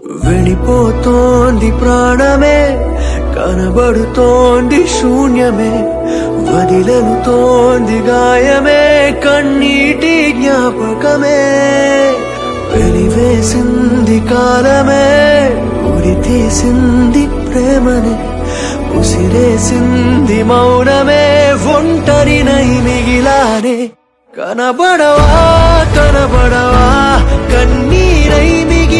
వెళ్ళిపోతోంది ప్రాణమే, కనబడుతోంది శూన్యమే, వదిలనుతోంది గాయమే, కన్నీటి జ్ఞాపకమే. వెలివేసింది కాలమే, ఉరి తీసింది ప్రేమని, ఉసిరేసింది మౌనమే, ఒంటరినై మిగిలానే. కనబడవా కనబడవా కన్నీరై మిగి